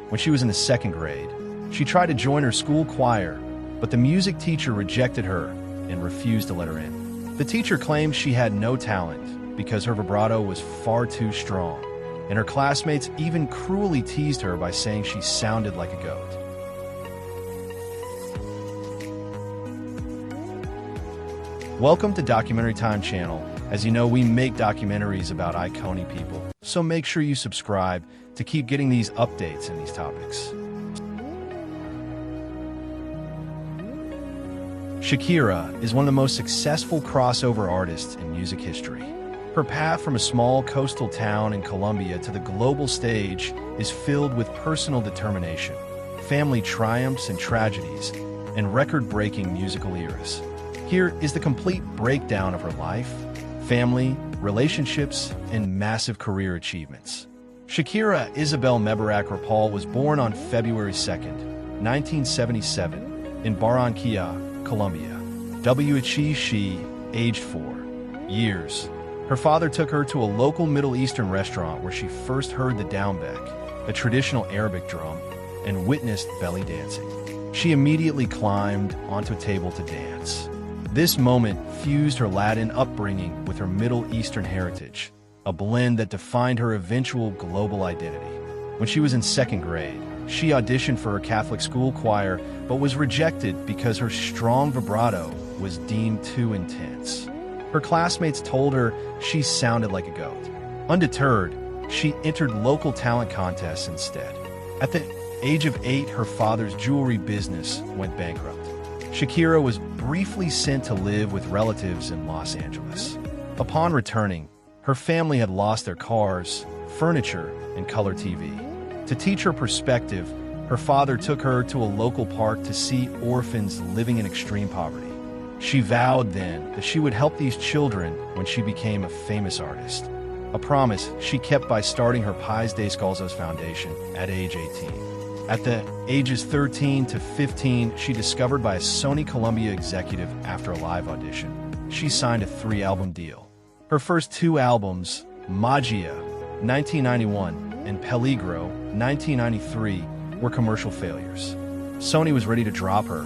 when she was in the second grade. She tried to join her school choir, but the music teacher rejected her and refused to let her in. The teacher claimed she had no talent because her vibrato was far too strong, and her classmates even cruelly teased her by saying she sounded like a goat. Welcome to Documentary Time channel. As you know, we make documentaries about iconic people, so make sure you subscribe to keep getting these updates and these topics. Shakira is one of the most successful crossover artists in music history. Her path from a small coastal town in Colombia to the global stage is filled with personal determination, family triumphs and tragedies, and record-breaking musical eras. Here is the complete breakdown of her life, family, relationships, and massive career achievements. Shakira Isabel Mebarak Rapal was born on February 2nd, 1977, in Barranquilla, Colombia. She, aged 4 years. Her father took her to a local Middle Eastern restaurant where she first heard the doumbek, a traditional Arabic drum, and witnessed belly dancing. She immediately climbed onto a table to dance. This moment fused her Latin upbringing with her Middle Eastern heritage, a blend that defined her eventual global identity. When she was in second grade, she auditioned for her Catholic school choir, but was rejected because her strong vibrato was deemed too intense. Her classmates told her she sounded like a goat. Undeterred, she entered local talent contests instead. At the age of 8, her father's jewelry business went bankrupt. Shakira was briefly sent to live with relatives in Los Angeles. Upon returning, her family had lost their cars, furniture, and color TV. To teach her perspective, her father took her to a local park to see orphans living in extreme poverty. She vowed then that she would help these children when she became a famous artist, a promise she kept by starting her Pais Descalzos Foundation at age 18. At the ages 13 to 15, she discovered by a Sony Columbia executive after a live audition. She signed a 3-album deal. Her first 2 albums, Magia, 1991, and Peligro, 1993, were commercial failures. Sony was ready to drop her,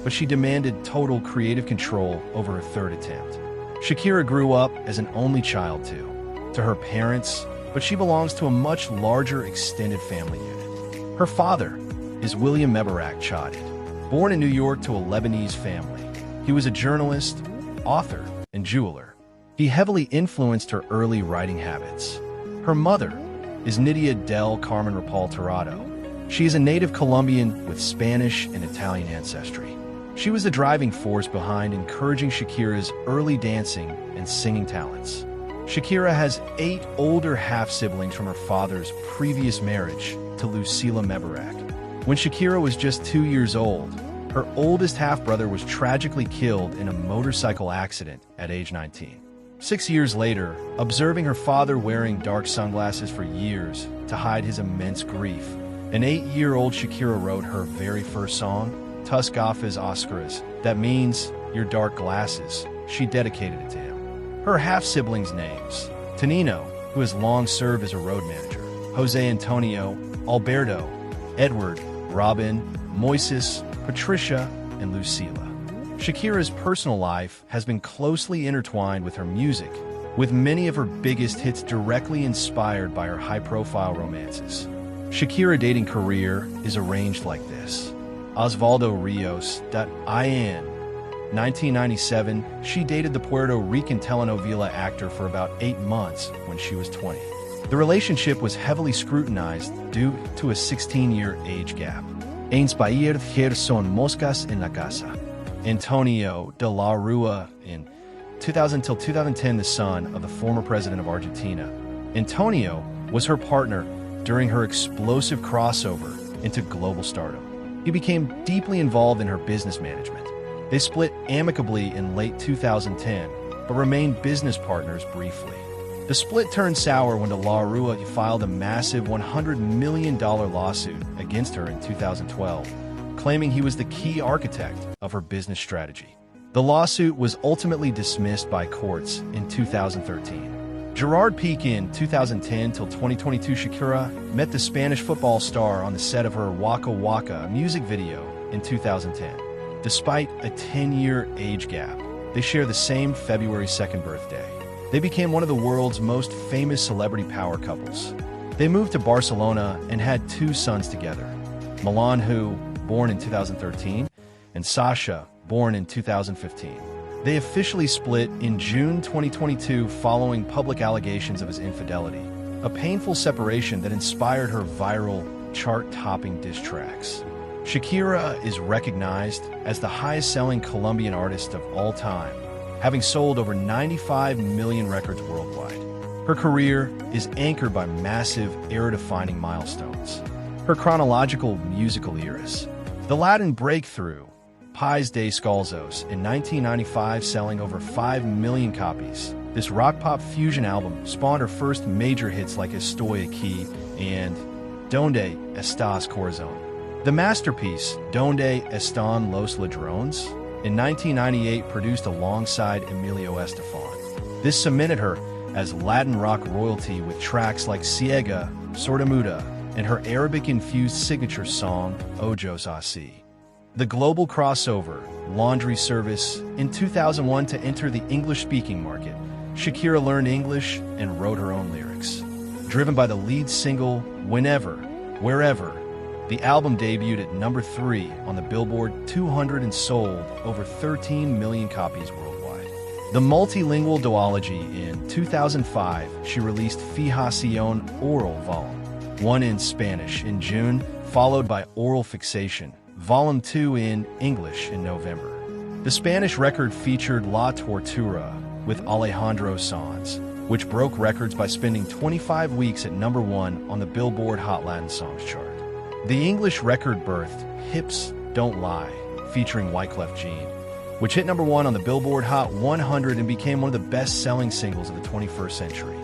but she demanded total creative control over her 3rd attempt. Shakira grew up as an only child to her parents, but she belongs to a much larger extended family unit. Her father is William Mebarak Chadid, born in New York to a Lebanese family. He was a journalist, author, and jeweler. He heavily influenced her early writing habits. Her mother is Nydia del Carmen Rapal Tirado. She is a native Colombian with Spanish and Italian ancestry. She was the driving force behind encouraging Shakira's early dancing and singing talents. Shakira has 8 older half-siblings from her father's previous marriage to Lucila Mebarak. When Shakira was just 2 years old, her oldest half-brother was tragically killed in a motorcycle accident at age 19. 6 years later, observing her father wearing dark sunglasses for years to hide his immense grief, an 8-year-old Shakira wrote her very first song, Tus Gafas Oscuras, that means your dark glasses. She dedicated it to him. Her half-siblings' names, Tonino, who has long served as a road manager, Jose Antonio, Alberto, Edward, Robin, Moises, Patricia, and Lucila. Shakira's personal life has been closely intertwined with her music, with many of her biggest hits directly inspired by her high-profile romances. Shakira's dating career is arranged like this. Osvaldo Rios, in 1997, she dated the Puerto Rican telenovela actor for about 8 months when she was 20. The relationship was heavily scrutinized due to a 16-year age gap. Inspired son moscas en la casa. Antonio de la Rua, in 2000 till 2010, the son of the former president of Argentina. Antonio was her partner during her explosive crossover into global stardom. He became deeply involved in her business management. They split amicably in late 2010, but remained business partners briefly. The split turned sour when De La Rua filed a massive $100 million lawsuit against her in 2012, claiming he was the key architect of her business strategy. The lawsuit was ultimately dismissed by courts in 2013. Gerard Piqué in 2010 till 2022. Shakira met the Spanish football star on the set of her Waka Waka music video in 2010. Despite a 10-year age gap, they share the same February 2nd birthday. They became one of the world's most famous celebrity power couples. They moved to Barcelona and had 2 sons together, Milan, who, born in 2013, and Sasha, born in 2015. They officially split in June 2022 following public allegations of his infidelity, a painful separation that inspired her viral, chart-topping diss tracks. Shakira is recognized as the highest-selling Colombian artist of all time, having sold over 95 million records worldwide. Her career is anchored by massive, era-defining milestones. Her chronological musical eras. The Latin breakthrough, Pais de Scalzos, in 1995 selling over 5 million copies. This rock-pop fusion album spawned her first major hits like Estoy Aquí and Donde Estás Corazón. The masterpiece, Donde Están los Ladrones, in 1998 produced alongside Emilio Estefan. This cemented her as Latin rock royalty with tracks like Ciega, Sordomuda, and her Arabic-infused signature song, Ojos Así. The global crossover, Laundry Service, in 2001 to enter the English-speaking market. Shakira learned English and wrote her own lyrics. Driven by the lead single, Whenever, Wherever, the album debuted at number 3 on the Billboard 200 and sold over 13 million copies worldwide. The multilingual duology in 2005, she released Fijación Oral Vol. 1 in Spanish in June, followed by Oral Fixation, Volume 2 in English in November. The Spanish record featured La Tortura with Alejandro Sanz, which broke records by spending 25 weeks at number 1 on the Billboard Hot Latin Songs chart. The English record birthed Hips Don't Lie, featuring Wyclef Jean, which hit number 1 on the Billboard Hot 100 and became one of the best-selling singles of the 21st century.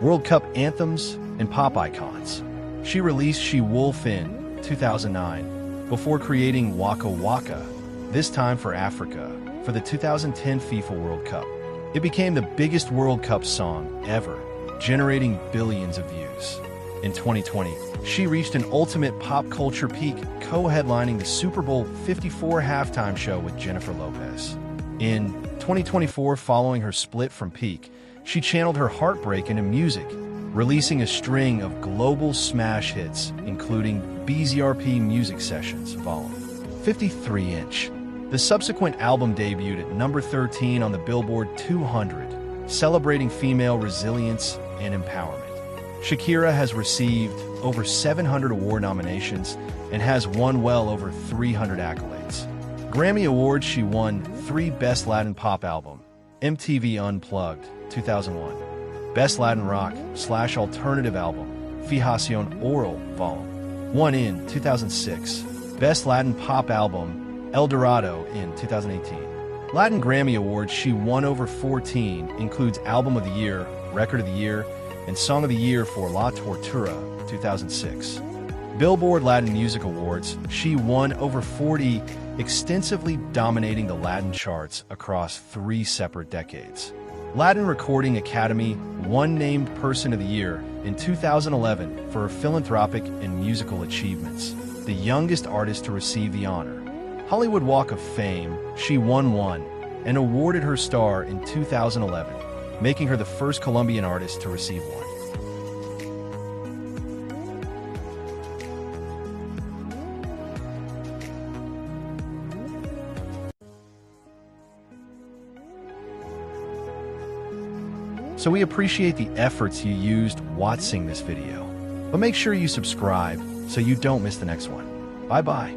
World Cup anthems and pop icons. She released She Wolf in 2009 before creating Waka Waka, this time for Africa, for the 2010 FIFA World Cup. It became the biggest World Cup song ever, generating billions of views. In 2020, she reached an ultimate pop culture peak, co-headlining the Super Bowl 54 halftime show with Jennifer Lopez. In 2024, following her split from Peak, she channeled her heartbreak into music, releasing a string of global smash hits, including BZRP Music Sessions, Volume 53-inch. The subsequent album debuted at number 13 on the Billboard 200, celebrating female resilience and empowerment. Shakira has received over 700 award nominations and has won well over 300 accolades. Grammy Awards, she won 3 Best Latin Pop Album, MTV Unplugged, 2001, Best Latin Rock/Alternative Album, Fijación Oral, Vol. 1 in 2006, Best Latin Pop Album, El Dorado in 2018. Latin Grammy Awards, she won over 14, includes Album of the Year, Record of the Year, and Song of the Year for La Tortura, 2006. Billboard Latin Music Awards, she won over 40, extensively dominating the Latin charts across 3 separate decades. Latin Recording Academy won named Person of the Year in 2011 for her philanthropic and musical achievements, the youngest artist to receive the honor. Hollywood Walk of Fame, she won 1 and awarded her star in 2011, making her the first Colombian artist to receive 1. So we appreciate the efforts you used watching this video. But make sure you subscribe so you don't miss the next one. Bye-bye.